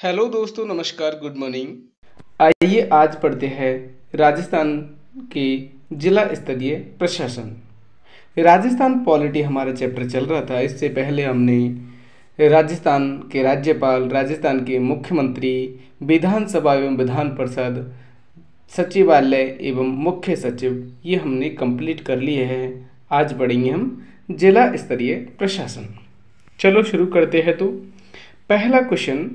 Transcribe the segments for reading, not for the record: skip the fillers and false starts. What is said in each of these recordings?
Hello दोस्तों, नमस्कार, good morning. आइए आज पढ़ते हैं राजस्थान के जिला स्तरीय प्रशासन। राजस्थान पॉलिटी हमारा चैप्टर चल रहा था। इससे पहले हमने राजस्थान के राज्यपाल, राजस्थान के मुख्यमंत्री, विधानसभा एवं विधान परिषद, सचिवालय एवं मुख्य सचिव ये हमने कंप्लीट कर लिए हैं। आज पढ़ेंगे हम जिला स्तरीय प्रशासन। चलो शुरू करते हैं। तो पहला क्वेश्चन,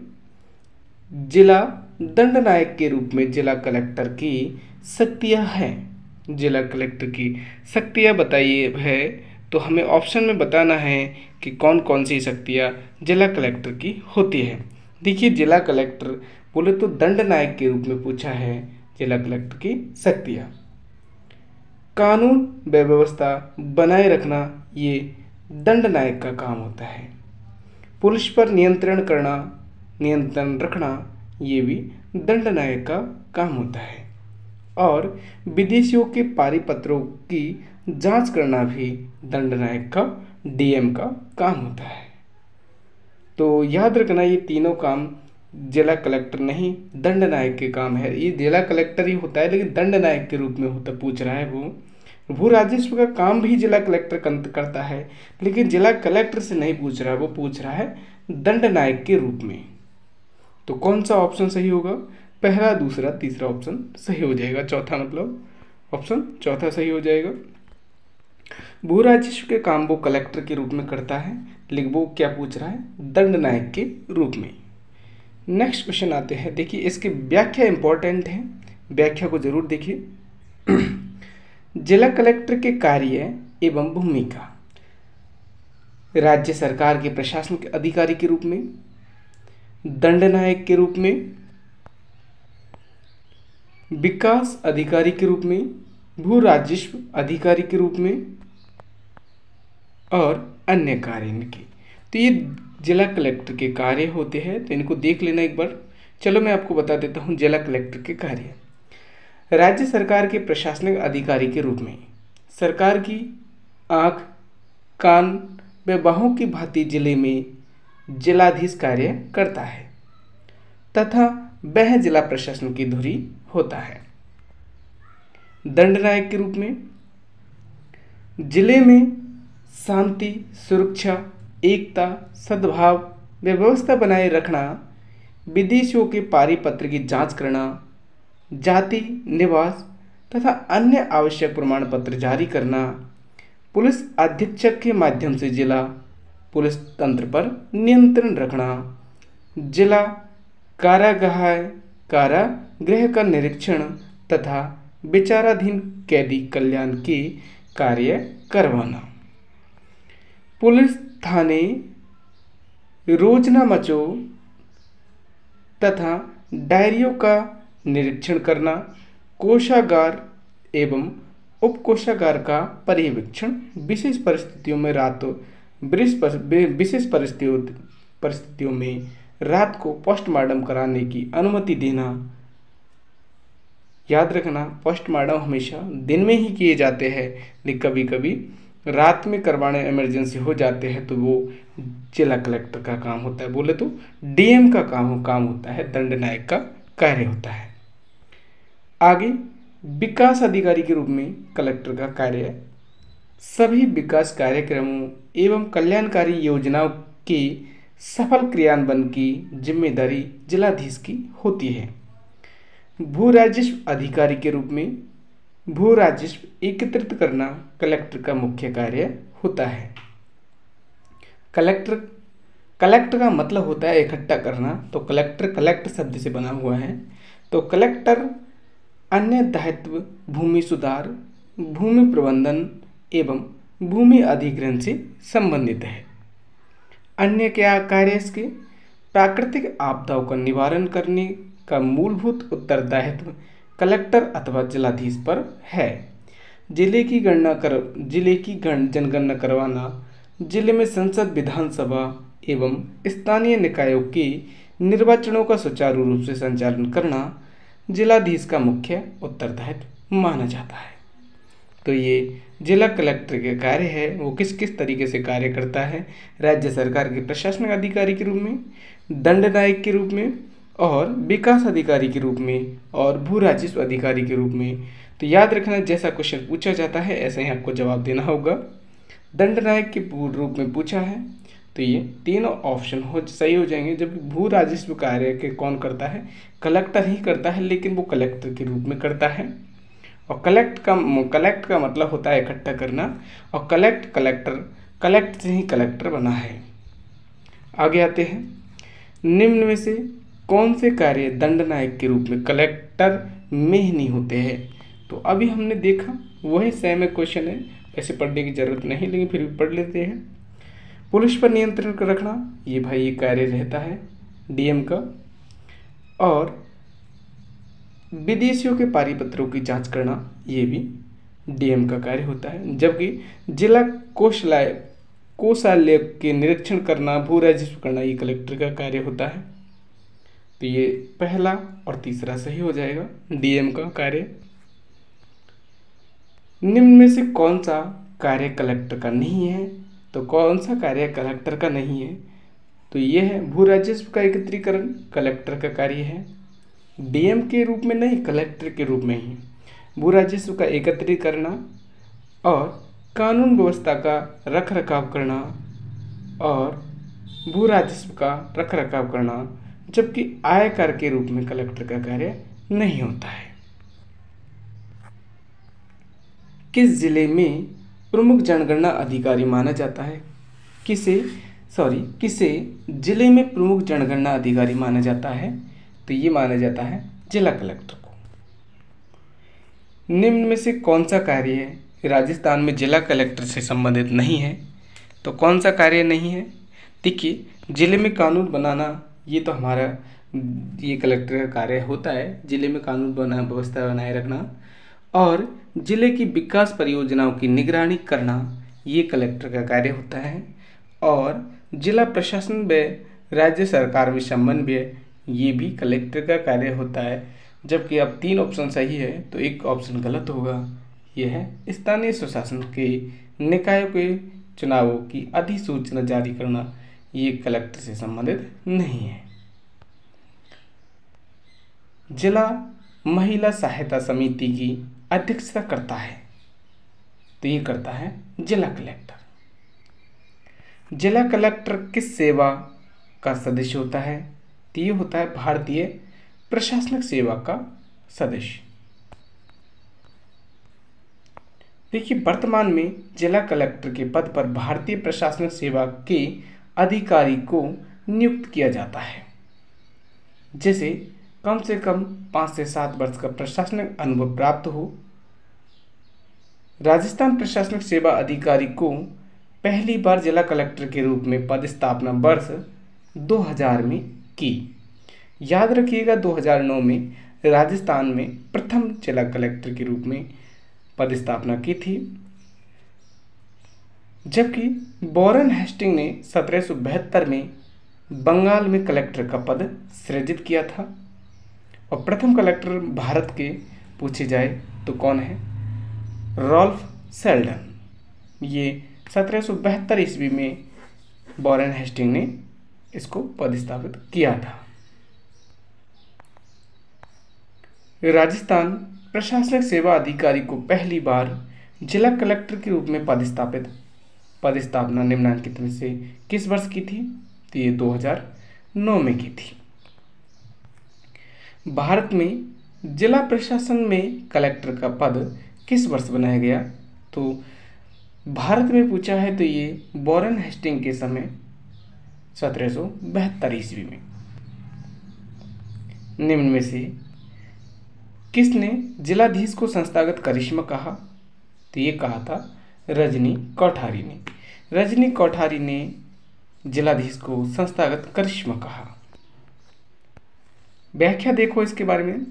जिला दंड नायक के रूप में जिला कलेक्टर की शक्तियां हैं। जिला कलेक्टर की शक्तियां बताइए है, तो हमें ऑप्शन में बताना है कि कौन कौन सी शक्तियां जिला कलेक्टर की होती है। देखिए, जिला कलेक्टर बोले तो दंड नायक के रूप में पूछा है। जिला कलेक्टर की शक्तियां, कानून व्यवस्था बनाए रखना, ये दंड नायक का काम होता है। पुलिस पर नियंत्रण रखना, ये भी दंड नायक का काम होता है। और विदेशियों के पारिपत्रों की जांच करना भी दंड नायक का, डीएम का काम होता है। तो याद रखना, ये तीनों काम जिला कलेक्टर नहीं, दंड नायक के काम है। ये जिला कलेक्टर ही होता है, लेकिन दंड नायक के रूप में होता पूछ रहा है। वो भू राजस्व का काम भी जिला कलेक्टर करता है, लेकिन जिला कलेक्टर से नहीं पूछ रहा है, वो पूछ रहा है दंड नायक के रूप में। तो कौन सा ऑप्शन सही होगा? पहला, दूसरा, तीसरा ऑप्शन सही हो जाएगा। चौथा मतलब ऑप्शन चौथा सही हो जाएगा। भू राजस्व के काम वो कलेक्टर के रूप में करता है, लेकिन वो क्या पूछ रहा है? दंड नायक के रूप में। नेक्स्ट क्वेश्चन आते हैं। देखिए, इसकी व्याख्या इंपॉर्टेंट है, व्याख्या को जरूर देखिए। जिला कलेक्टर के कार्य एवं भूमिका: राज्य सरकार के प्रशासनिक अधिकारी के रूप में, दंड नायक के रूप में, विकास अधिकारी के रूप में, भू राजस्व अधिकारी के रूप में और अन्य कार्य इनके। तो ये जिला कलेक्टर के कार्य होते हैं, तो इनको देख लेना एक बार। चलो मैं आपको बता देता हूँ जिला कलेक्टर के कार्य। राज्य सरकार के प्रशासनिक अधिकारी के रूप में सरकार की आँख, कान व बाहों की भांति जिले में जिलाधीश कार्य करता है तथा वह जिला प्रशासन की धुरी होता है। दंड नायक के रूप में जिले में शांति, सुरक्षा, एकता, सद्भाव व व्यवस्था बनाए रखना, विदेशियों के पारिपत्र की जांच करना, जाति, निवास तथा अन्य आवश्यक प्रमाण पत्र जारी करना, पुलिस अधीक्षक के माध्यम से जिला पुलिस तंत्र पर नियंत्रण रखना, जिला कारागृह का निरीक्षण तथा विचाराधीन कैदी कल्याण के कार्य करवाना, पुलिस थाने, रोजनामचों तथा डायरियों का निरीक्षण करना, कोषागार एवं उपकोषागार का पर्यवेक्षण, विशेष परिस्थितियों में रात को पोस्टमार्टम कराने की अनुमति देना। याद रखना, पोस्टमार्टम हमेशा दिन में ही किए जाते हैं, लेकिन कभी कभी रात में करवाने इमरजेंसी हो जाते हैं, तो वो जिला कलेक्टर का काम होता है। बोले तो डीएम का काम होता है, दंड नायक का कार्य होता है। आगे, विकास अधिकारी के रूप में कलेक्टर का कार्य है। सभी विकास कार्यक्रमों एवं कल्याणकारी योजनाओं के सफल क्रियान्वयन की जिम्मेदारी जिलाधीश की होती है। भू राजस्व अधिकारी के रूप में भू राजस्व एकत्रित करना कलेक्टर का मुख्य कार्य होता है। कलेक्टर का मतलब होता है इकट्ठा करना, तो कलेक्टर शब्द से बना हुआ है। तो कलेक्टर अन्य दायित्व भूमि सुधार, भूमि प्रबंधन एवं भूमि अधिग्रहण से संबंधित है। अन्य क्या कार्य इसके? प्राकृतिक आपदाओं का निवारण करने का मूलभूत उत्तरदायित्व कलेक्टर अथवा जिलाधीश पर है। जिले की जनगणना करवाना, जिले में संसद, विधानसभा एवं स्थानीय निकायों के निर्वाचनों का सुचारू रूप से संचालन करना जिलाधीश का मुख्य उत्तरदायित्व माना जाता है। तो ये जिला कलेक्टर के कार्य है, वो किस किस तरीके से कार्य करता है। राज्य सरकार के प्रशासनिक अधिकारी के रूप में, दंड नायक के रूप में, और विकास अधिकारी के रूप में और भू राजस्व अधिकारी के रूप में। तो याद रखना, जैसा क्वेश्चन पूछा जाता है ऐसे ही आपको जवाब देना होगा। दंडनायक के रूप में पूछा है तो ये तीनों ऑप्शन सही हो जाएंगे। जब भू राजस्व कार्य के कौन करता है, कलेक्टर ही करता है, लेकिन वो कलेक्टर के रूप में करता है। और कलेक्ट का मतलब होता है इकट्ठा करना, और कलेक्ट से ही कलेक्टर बना है। आगे आते हैं, निम्न में से कौन से कार्य दंडनायक के रूप में कलेक्टर में ही नहीं होते हैं। तो अभी हमने देखा वही सेम क्वेश्चन है, ऐसे पढ़ने की जरूरत नहीं, लेकिन फिर भी पढ़ लेते हैं। पुलिस पर नियंत्रण रखना, ये भाई ये कार्य रहता है डीएम का। और विदेशियों के पारिपत्रों की जांच करना, ये भी डीएम का कार्य होता है। जबकि जिला कोषालय के निरीक्षण करना, भू राजस्व करना, ये कलेक्टर का कार्य होता है। तो ये पहला और तीसरा सही हो जाएगा, डीएम का कार्य। निम्न में से कौन सा कार्य कलेक्टर का नहीं है। तो कौन सा कार्य कलेक्टर का नहीं है, तो ये है भू राजस्व का एकत्रीकरण, कलेक्टर का कार्य है। डीएम के रूप में नहीं, कलेक्टर के रूप में ही भू राजस्व का एकत्रित करना और कानून व्यवस्था का रख रखाव करना और भू राजस्व का रख रखाव करना, जबकि आयकर के रूप में कलेक्टर का कार्य नहीं होता है। किस जिले में प्रमुख जनगणना अधिकारी माना जाता है। किसे जिले में प्रमुख जनगणना अधिकारी माना जाता है, तो ये माना जाता है जिला कलेक्टर को। निम्न में से कौन सा कार्य राजस्थान में जिला कलेक्टर से संबंधित नहीं है। तो कौन सा कार्य नहीं है, देखिए जिले में कानून बनाना, ये तो हमारा ये कलेक्टर का कार्य होता है, जिले में कानून व्यवस्था बनाए रखना। और जिले की विकास परियोजनाओं की निगरानी करना, ये कलेक्टर का कार्य होता है। और जिला प्रशासन व राज्य सरकार में समन्वय, ये भी कलेक्टर का कार्य होता है। जबकि अब 3 ऑप्शन सही है तो एक ऑप्शन गलत होगा, यह है स्थानीय स्वशासन के निकायों के चुनावों की अधिसूचना जारी करना, ये कलेक्टर से संबंधित नहीं है। जिला महिला सहायता समिति की अध्यक्षता करता है, तो ये करता है जिला कलेक्टर। जिला कलेक्टर किस सेवा का सदस्य होता है, तो ये होता है भारतीय प्रशासनिक सेवा का सदस्य। देखिए वर्तमान में जिला कलेक्टर के पद पर भारतीय प्रशासनिक सेवा के अधिकारी को नियुक्त किया जाता है, जैसे कम से कम 5 से 7 वर्ष का प्रशासनिक अनुभव प्राप्त हो। राजस्थान प्रशासनिक सेवा अधिकारी को पहली बार जिला कलेक्टर के रूप में पदस्थापना वर्ष 2000 में की। याद रखिएगा 2009 में राजस्थान में प्रथम जिला कलेक्टर के रूप में पदस्थापना की थी। जबकि वॉरेन हेस्टिंग ने 1772 में बंगाल में कलेक्टर का पद सृजित किया था। और प्रथम कलेक्टर भारत के पूछे जाए तो कौन है, रॉल्फ सेल्डन। ये 1772 ईस्वी में वॉरेन हेस्टिंग ने इसको पदस्थापित किया था। राजस्थान प्रशासनिक सेवा अधिकारी को पहली बार जिला कलेक्टर के रूप में पदस्थापना निम्नलिखित में से किस वर्ष की थी, तो ये 2009 में की थी। भारत में जिला प्रशासन में कलेक्टर का पद किस वर्ष बनाया गया, तो भारत में पूछा है तो ये वॉरेन हेस्टिंग के समय 1772 ईस्वी में। निम्न में से किसने जिलाधीश को संस्थागत करिश्मा कहा, तो ये कहा था रजनी कोठारी ने। रजनी कोठारी ने जिलाधीश को संस्थागत करिश्मा कहा। व्याख्या देखो इसके बारे में।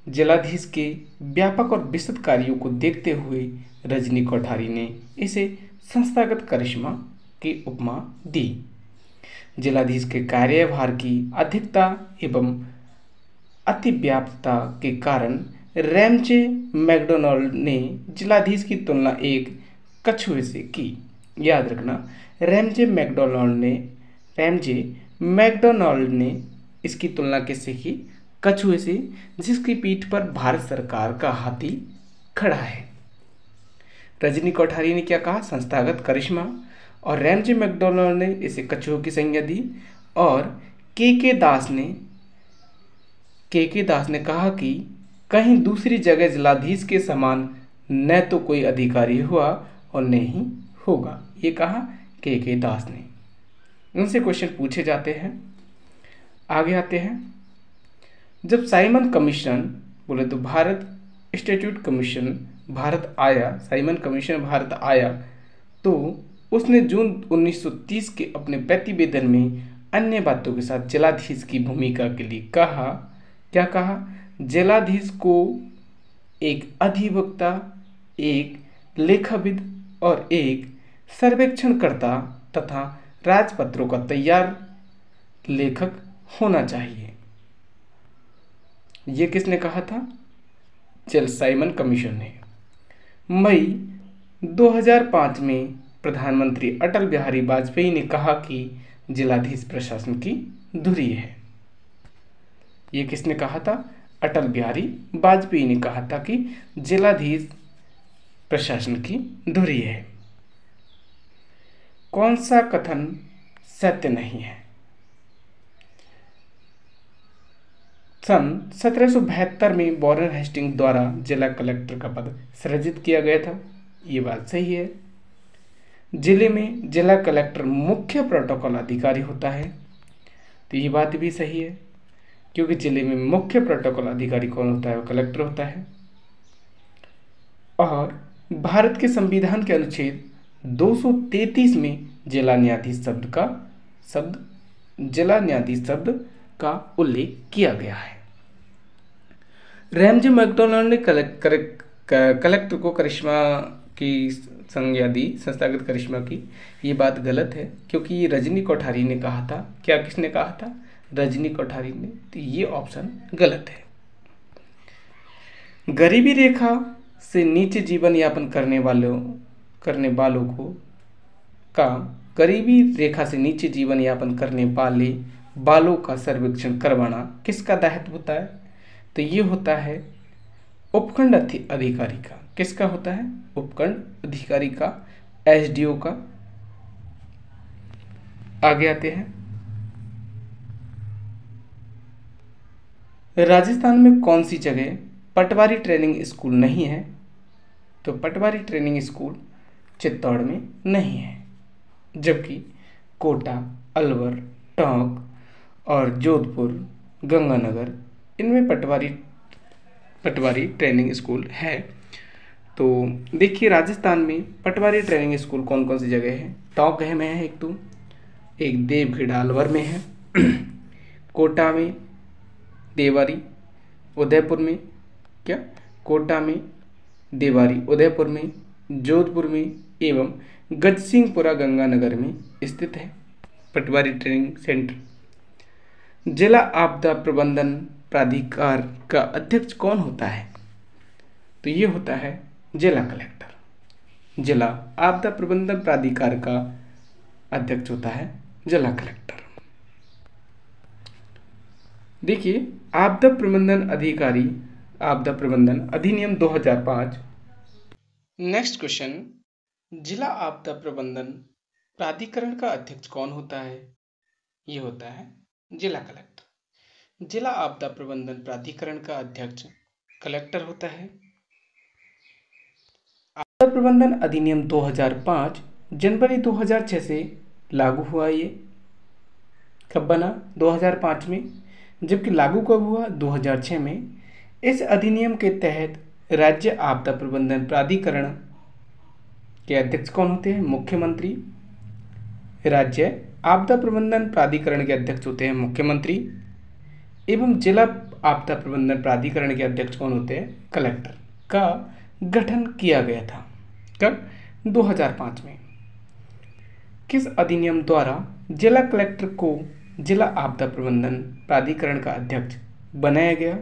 जिलाधीश के व्यापक और विस्तृत कार्यों को देखते हुए रजनी कोठारी ने इसे संस्थागत करिश्मा की उपमा दी। जिलाधीश के कार्यभार की अधिकता एवं अतिव्याप्तता के कारण रैमजे मैकडोनाल्ड ने जिलाधीश की तुलना एक कछुए से की। याद रखना, रैमजे मैकडोनाल्ड ने इसकी तुलना किससे की? कछुए से, जिसकी पीठ पर भारत सरकार का हाथी खड़ा है। रजनी कोठारी ने क्या कहा? संस्थागत करिश्मा। और रैमजे मैकडोनाल्ड ने इसे कछुओं की संज्ञा दी। और के दास ने कहा कि कहीं दूसरी जगह जिलाधीश के समान न तो कोई अधिकारी हुआ और न ही होगा। ये कहा के दास ने। उनसे क्वेश्चन पूछे जाते हैं। आगे आते हैं। जब साइमन कमीशन बोले तो भारत इंस्टीट्यूट कमीशन भारत आया, साइमन कमीशन भारत आया, तो उसने जून 1930 के अपने प्रतिवेदन में अन्य बातों के साथ जिलाधीश की भूमिका के लिए कहा, क्या कहा? जिलाधीश को एक अधिवक्ता, एक लेखाविद और एक सर्वेक्षणकर्ता तथा राजपत्रों का तैयार लेखक होना चाहिए। ये किसने कहा था? साइमन कमीशन ने। मई 2005 में प्रधानमंत्री अटल बिहारी वाजपेयी ने कहा कि जिलाधीश प्रशासन की धुरी है। ये किसने कहा था? अटल बिहारी वाजपेयी ने कहा था कि जिलाधीश प्रशासन की धुरी है। कौन सा कथन सत्य नहीं है? सन 1772 में वॉरेन हेस्टिंग द्वारा जिला कलेक्टर का पद सृजित किया गया था। ये बात सही है। जिले में जिला कलेक्टर मुख्य प्रोटोकॉल अधिकारी होता है, तो ये बात भी सही है, क्योंकि जिले में मुख्य प्रोटोकॉल अधिकारी कौन होता है? वो कलेक्टर होता है। और भारत के संविधान के अनुच्छेद 233 में जिला न्यायाधीश शब्द का उल्लेख किया गया है। रैमजे मैकडोनाल्ड ने कलेक्टर को करिश्मा की संज्ञा दी, संस्थागत करिश्मा की। ये बात गलत है, क्योंकि ये रजनी कोठारी ने कहा था। क्या किसने कहा था? रजनी कोठारी ने। तो ये ऑप्शन गलत है। गरीबी रेखा से नीचे जीवन यापन करने वालों को गरीबी रेखा से नीचे जीवन यापन करने वाले बालों का सर्वेक्षण करवाना किसका दायित्व होता है? तो ये होता है उपखंड अधिकारी का। किसका होता है? उपखंड अधिकारी का, एसडीओ का। आगे आते हैं। राजस्थान में कौन सी जगह पटवारी ट्रेनिंग स्कूल नहीं है? तो पटवारी ट्रेनिंग स्कूल चित्तौड़ में नहीं है, जबकि कोटा, अलवर, टोंक और जोधपुर, गंगानगर, इनमें पटवारी ट्रेनिंग स्कूल है। तो देखिए राजस्थान में पटवारी ट्रेनिंग स्कूल कौन कौन सी जगह है? टोंक में है एक देवखेड़ा अलवर में है, कोटा में, देवारी उदयपुर में, उदयपुर में, जोधपुर में एवं गजसिंहपुरा गंगानगर में स्थित है पटवारी ट्रेनिंग सेंटर। जिला आपदा प्रबंधन प्राधिकार का अध्यक्ष कौन होता है? तो ये होता है जिला कलेक्टर। जिला आपदा प्रबंधन प्राधिकार का अध्यक्ष होता है जिला कलेक्टर। देखिए आपदा प्रबंधन अधिनियम 2005। नेक्स्ट क्वेश्चन, जिला आपदा प्रबंधन प्राधिकरण का अध्यक्ष कौन होता है? ये होता है जिला कलेक्टर। जिला आपदा प्रबंधन प्राधिकरण का अध्यक्ष कलेक्टर होता है। आपदा प्रबंधन अधिनियम 2005 जनवरी 2006 से लागू हुआ। ये कब बना? 2005 में। जबकि लागू कब हुआ? 2006 में। इस अधिनियम के तहत राज्य आपदा प्रबंधन प्राधिकरण के अध्यक्ष कौन होते हैं? मुख्यमंत्री। राज्य आपदा प्रबंधन प्राधिकरण के अध्यक्ष होते हैं मुख्यमंत्री एवं जिला आपदा प्रबंधन प्राधिकरण के अध्यक्ष कौन होते हैं? कलेक्टर का गठन किया गया था। कब? 2005 में। किस अधिनियम द्वारा जिला कलेक्टर को जिला आपदा प्रबंधन प्राधिकरण का अध्यक्ष बनाया गया?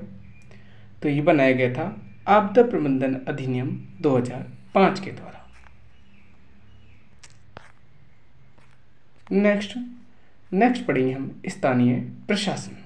तो ये बनाया गया था आपदा प्रबंधन अधिनियम 2005 के द्वारा। नेक्स्ट पढ़ेंगे हम स्थानीय प्रशासन।